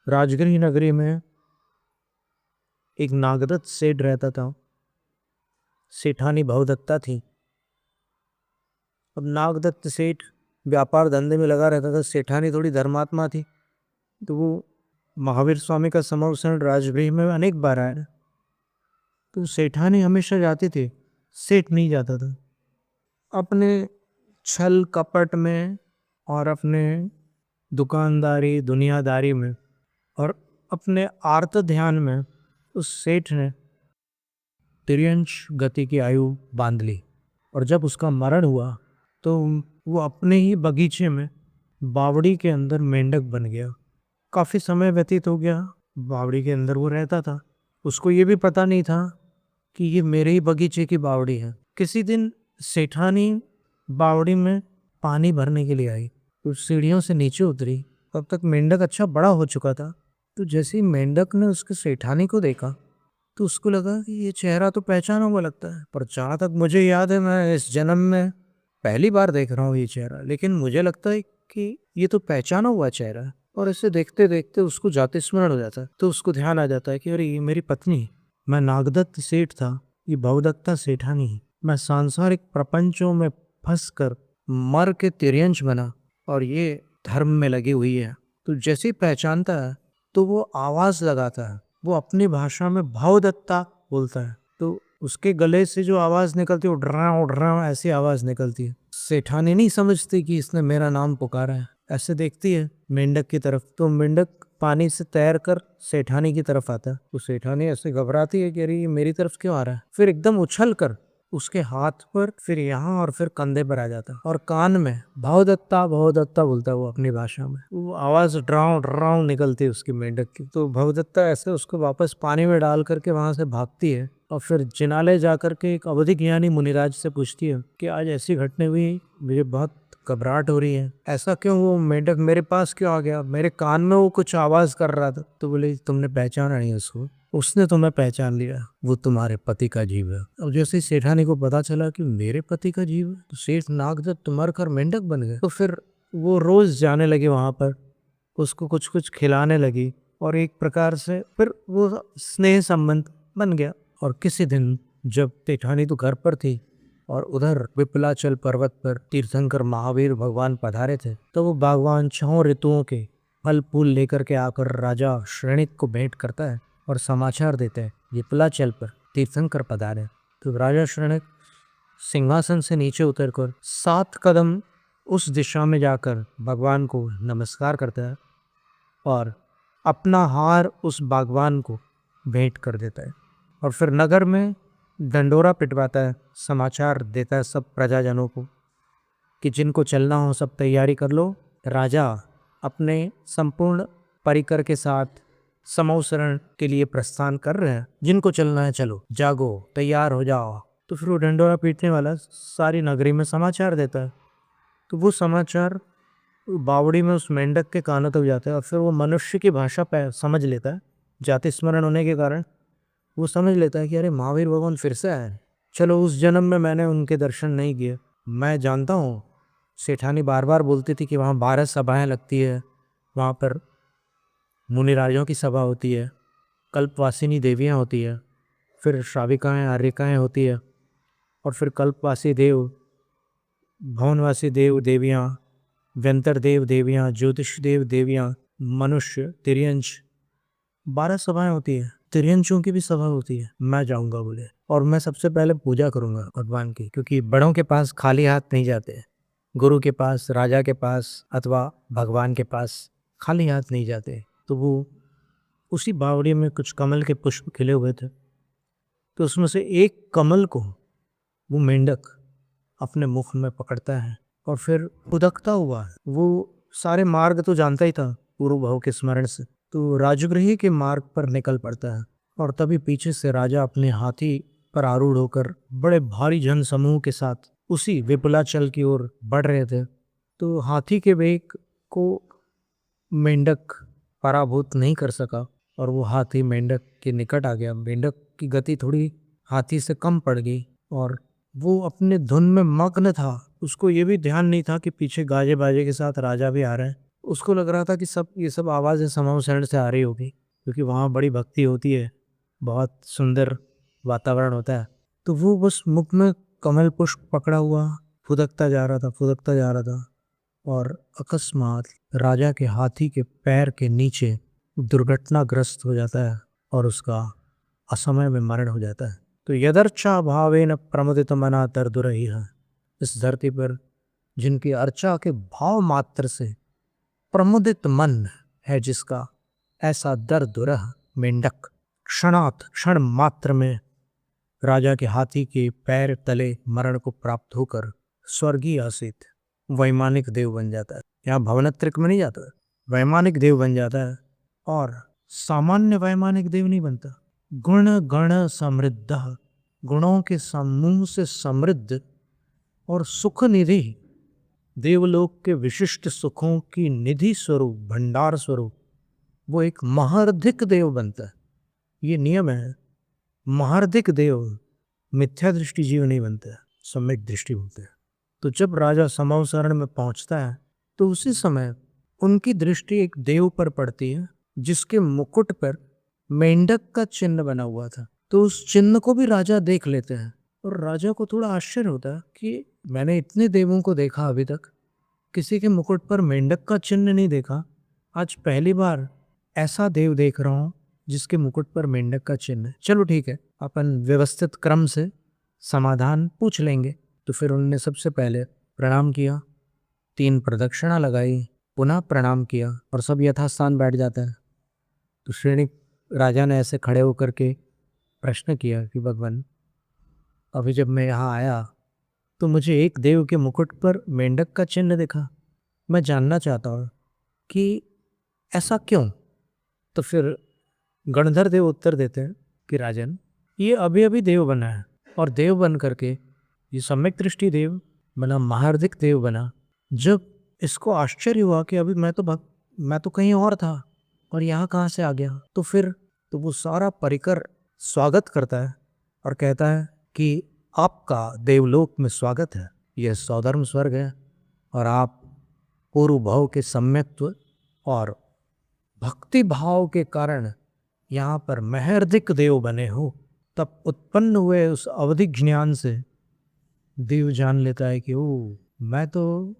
राजगिरी नगरी में एक नागदत्त सेठ रहता था। सेठानी बहुदत्ता थी। अब नागदत्त सेठ व्यापार धंधे में लगा रहता था। सेठानी थोड़ी धर्मात्मा थी, तो वो महावीर स्वामी का समर्थन राजगृह में अनेक बार आया। तो सेठानी हमेशा जाती थी, सेठ नहीं जाता था। अपने छल कपट में और अपने दुकानदारी दुनियादारी में और अपने आर्त ध्यान में उस सेठ ने तिर्यंश गति की आयु बांध ली। और जब उसका मरण हुआ तो वो अपने ही बगीचे में बावड़ी के अंदर मेंढक बन गया। काफ़ी समय व्यतीत हो गया, बावड़ी के अंदर वो रहता था। उसको ये भी पता नहीं था कि ये मेरे ही बगीचे की बावड़ी है। किसी दिन सेठानी बावड़ी में पानी भरने के लिए आई, तो सीढ़ियों से नीचे उतरी। तब तक मेंढक अच्छा बड़ा हो चुका था। तो जैसे ही मेंढक ने उसके सेठानी को देखा तो उसको लगा कि ये चेहरा तो पहचाना हुआ लगता है, पर जहाँ तक मुझे याद है मैं इस जन्म में पहली बार देख रहा हूँ ये चेहरा। लेकिन मुझे लगता है कि ये तो पहचाना हुआ चेहरा है। और इसे देखते देखते उसको जाति स्मरण हो जाता है। तो उसको ध्यान आ जाता है कि अरे ये मेरी पत्नी है। मैं नागदत्त सेठ था, ये बहुदत्ता सेठानी है। मैं सांसारिक प्रपंचों में फंस कर मर के तिर्यंश बना और ये धर्म में लगी हुई है। तो जैसे ही पहचानता है तो वो आवाज लगाता है। वो अपनी भाषा में भावदत्ता बोलता है। तो उसके गले से जो आवाज निकलती है वो ड्रां ऐसी आवाज निकलती है। सेठानी नहीं समझती कि इसने मेरा नाम पुकारा है। ऐसे देखती है मेंढक की तरफ, तो मेंढक पानी से तैर कर सेठानी की तरफ आता है। तो सेठानी ऐसे घबराती है कि अरे ये मेरी तरफ क्यों आ रहा है। फिर एकदम उछल कर उसके हाथ पर, फिर यहाँ और फिर कंधे पर आ जाता और कान में भावदत्ता भावदत्ता बोलता है वो अपनी भाषा में। वो आवाज ड्राउ ड्राउ निकलती है उसकी मेंढक की। तो भावदत्ता ऐसे उसको वापस पानी में डाल करके वहां से भागती है और फिर जिनालय जाकर के एक अवधि ज्ञानी मुनिराज से पूछती है कि आज ऐसी घटना हुई, मुझे बहुत घबराहट हो रही है, ऐसा क्यों? वो मेंढक मेरे पास क्यों आ गया? मेरे कान में वो कुछ आवाज कर रहा था। तो बोले तुमने पहचाना नहीं उसको, उसने तुम्हें पहचान लिया, वो तुम्हारे पति का जीव है। अब जैसे सेठानी को पता चला कि मेरे पति का जीव है, तो सेठ नागदत्त मर कर मेंढक बन गए। तो फिर वो रोज जाने लगे वहां पर, उसको कुछ कुछ खिलाने लगी और एक प्रकार से फिर वो स्नेह संबंध बन गया। और किसी दिन जब सेठानी तो घर पर थी और उधर विपलाचल पर्वत पर तीर्थंकर महावीर भगवान पधारे थे, तो वो भगवान 6 ऋतुओं के फल फूल लेकर के आकर राजा श्रेणिक को भेंट करता है और समाचार देते हैं विपलाचल पर तीर्थंकर पधारे। तो राजा श्रेणिक सिंहासन से नीचे उतरकर 7 कदम उस दिशा में जाकर भगवान को नमस्कार करता है और अपना हार उस बागवान को भेंट कर देता है। और फिर नगर में डंडोरा पिटवाता है, समाचार देता है सब प्रजाजनों को कि जिनको चलना हो सब तैयारी कर लो। राजा अपने संपूर्ण परिकर के साथ समौसरण के लिए प्रस्थान कर रहे हैं। जिनको चलना है चलो, जागो, तैयार हो जाओ। तो फिर वो डंडोरा पीटने वाला सारी नगरी में समाचार देता है। तो वो समाचार बावड़ी में उस मेंढक के कानों तक जाता है और फिर वो मनुष्य की भाषा समझ लेता है। जाति स्मरण होने के कारण वो समझ लेता है कि अरे महावीर भगवान फिर से आए। चलो, उस जन्म में मैंने उनके दर्शन नहीं किए। मैं जानता हूँ सेठानी बार बार बोलती थी कि वहाँ 12 सभाएं लगती है, वहाँ पर मुनिराजों की सभा होती है, कल्पवासिनी देवियाँ होती है, फिर श्राविकाएँ आर्यिकाएँ होती है और फिर कल्पवासी देव, भवनवासी देव देवियाँ, व्यंतर देव देवियाँ, ज्योतिष देव देवियाँ, मनुष्य, तिर्यंश, 12 सभाएं होती है। तिर्यंशों की भी सभा होती है। मैं जाऊंगा बोले और मैं सबसे पहले पूजा करूंगा भगवान की, क्योंकि बड़ों के पास खाली हाथ नहीं जाते। गुरु के पास, राजा के पास अथवा भगवान के पास खाली हाथ नहीं जाते। तो वो उसी बावड़ी में कुछ कमल के पुष्प खिले हुए थे, तो उसमें से एक कमल को वो मेंढक अपने मुख में पकड़ता है और फिर उदकता हुआ, वो सारे मार्ग तो जानता ही था पूर्व भाव के स्मरण से, तो राजगृह के मार्ग पर निकल पड़ता है। और तभी पीछे से राजा अपने हाथी पर आरूढ़ होकर बड़े भारी जन समूह के साथ उसी विपुलाचल की ओर बढ़ रहे थे। तो हाथी के वेग को मेंढक पराभूत नहीं कर सका और वो हाथी मेंढक के निकट आ गया। मेंढक की गति थोड़ी हाथी से कम पड़ गई और वो अपने धुन में मग्न था। उसको ये भी ध्यान नहीं था कि पीछे गाजे बाजे के साथ राजा भी आ रहे हैं। उसको लग रहा था कि ये सब आवाज़ें समाव शरण से आ रही होगी, क्योंकि वहाँ बड़ी भक्ति होती है, बहुत सुंदर वातावरण होता है। तो वो बस मुख में कमल पुष्प पकड़ा हुआ फुदकता जा रहा था, और अकस्मात राजा के हाथी के पैर के नीचे दुर्घटनाग्रस्त हो जाता है और उसका असमय में मरण हो जाता है। तो यदर्चा भावेन प्रमुदित मना तरदुरही है, इस धरती पर जिनकी अर्चा के भाव मात्र से प्रमुदित मन है जिसका, ऐसा दरदुरह मेंढक क्षण मात्र में राजा के हाथी के पैर तले मरण को प्राप्त होकर स्वर्गीय आसित वैमानिक देव बन जाता है। यहाँ भवनत्रिक में नहीं जाता, वैमानिक देव बन जाता है। और सामान्य वैमानिक देव नहीं बनता, गुण गण समृद्ध, गुणों के समूह से समृद्ध और सुख निधि, देवलोक के विशिष्ट सुखों की निधि स्वरूप, भंडार स्वरूप वो एक महार्धिक देव बनता है। ये नियम है, महार्धिक देव मिथ्या दृष्टि जीव नहीं बनता है, सम्यक दृष्टि बोलते हैं। तो जब राजा समाव शरण में पहुंचता है तो उसी समय उनकी दृष्टि एक देव पर पड़ती है जिसके मुकुट पर मेंढक का चिन्ह बना हुआ था। तो उस चिन्ह को भी राजा देख लेते हैं और राजा को थोड़ा आश्चर्य होता है कि मैंने इतने देवों को देखा, अभी तक किसी के मुकुट पर मेंढक का चिन्ह नहीं देखा, आज पहली बार ऐसा देव देख रहा हूँ जिसके मुकुट पर मेंढक का चिन्ह है। चलो ठीक है, अपन व्यवस्थित क्रम से समाधान पूछ लेंगे। तो फिर उन्होंने सबसे पहले प्रणाम किया, 3 प्रदक्षिणा लगाई, पुनः प्रणाम किया और सब यथास्थान बैठ जाता है। तो श्रेणी राजा ने ऐसे खड़े होकर के प्रश्न किया कि भगवान, अभी जब मैं यहाँ आया तो मुझे एक देव के मुकुट पर मेंढक का चिन्ह दिखा, मैं जानना चाहता हूँ कि ऐसा क्यों। तो फिर गणधर देव उत्तर देते हैं कि राजन, ये अभी अभी देव बना है और देव बन करके ये सम्यक दृष्टि देव बना, महार्धिक देव बना। जब इसको आश्चर्य हुआ कि अभी मैं तो कहीं और था और यहाँ कहाँ से आ गया, तो फिर तो वो सारा परिकर स्वागत करता है और कहता है कि आपका देवलोक में स्वागत है, यह सौधर्म स्वर्ग है और आप पूर्व भाव के सम्यक्त्व और भक्ति भाव के कारण यहाँ पर महर्धिक देव बने हो। तब उत्पन्न हुए उस अवधिक ज्ञान से देव जान लेता है कि ओ, मैं तो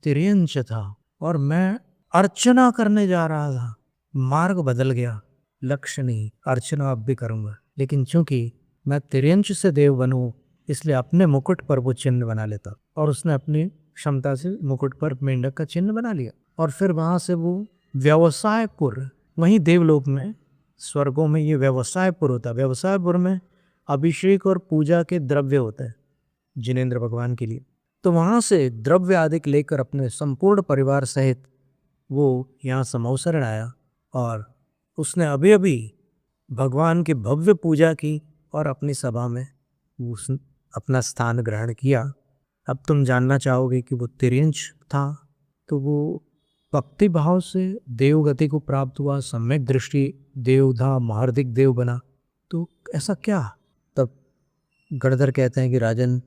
तिर्यंच था और मैं अर्चना करने जा रहा था, मार्ग बदल गया, लक्ष्य नहीं, अर्चना अब भी करूंगा, लेकिन चूंकि मैं तिर्यंच से देव बनूं इसलिए अपने मुकुट पर वो चिन्ह बना लेता। और उसने अपनी क्षमता से मुकुट पर मेंढक का चिन्ह बना लिया। और फिर वहां से वो व्यवसायपुर, वहीं देवलोक में स्वर्गों में ये व्यवसायपुर होता है, व्यवसायपुर में अभिषेक और पूजा के द्रव्य होते हैं जिनेंद्र भगवान के लिए। तो वहाँ से द्रव्य आदि लेकर अपने संपूर्ण परिवार सहित वो यहाँ समाव शरण आया और उसने अभी अभी भगवान की भव्य पूजा की और अपनी सभा में उसने अपना स्थान ग्रहण किया। अब तुम जानना चाहोगे कि वो तिर्यंच था, तो वो भक्ति भाव से देव गति को प्राप्त हुआ, सम्यक दृष्टि देव था, महार्धिक देव बना, तो ऐसा क्या। तब गणधर कहते हैं कि राजन,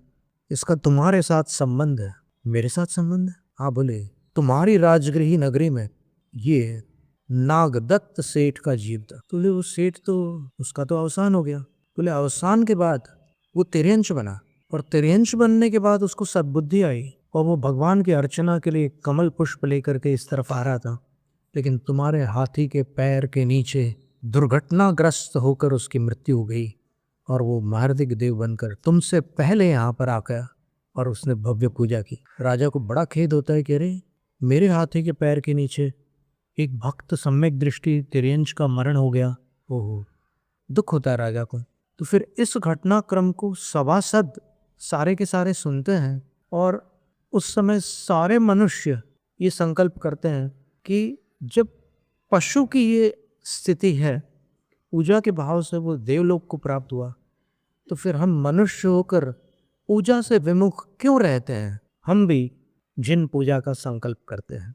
इसका तुम्हारे साथ संबंध है। मेरे साथ संबंध है? हाँ, बोले तुम्हारी राजगृही नगरी में ये नागदत्त सेठ का जीव था। बोले वो सेठ तो उसका तो अवसान हो गया। बोले अवसान के बाद वो तिर्यंच बना और तिर्यंच बनने के बाद उसको सद्बुद्धि आई और वो भगवान की अर्चना के लिए कमल पुष्प लेकर के इस तरफ आ रहा था, लेकिन तुम्हारे हाथी के पैर के नीचे दुर्घटनाग्रस्त होकर उसकी मृत्यु हो गई और वो महार्धिक देव बनकर तुमसे पहले यहाँ पर आ गया और उसने भव्य पूजा की। राजा को बड़ा खेद होता है कि अरे, मेरे हाथी के पैर के नीचे एक भक्त सम्यक दृष्टि तिर्यंच का मरण हो गया। ओहो, दुख होता है राजा को। तो फिर इस घटनाक्रम को सभासद सारे के सारे सुनते हैं और उस समय सारे मनुष्य ये संकल्प करते हैं कि जब पशु की ये स्थिति है, पूजा के भाव से वो देवलोक को प्राप्त हुआ, तो फिर हम मनुष्य होकर पूजा से विमुख क्यों रहते हैं। हम भी जिन पूजा का संकल्प करते हैं।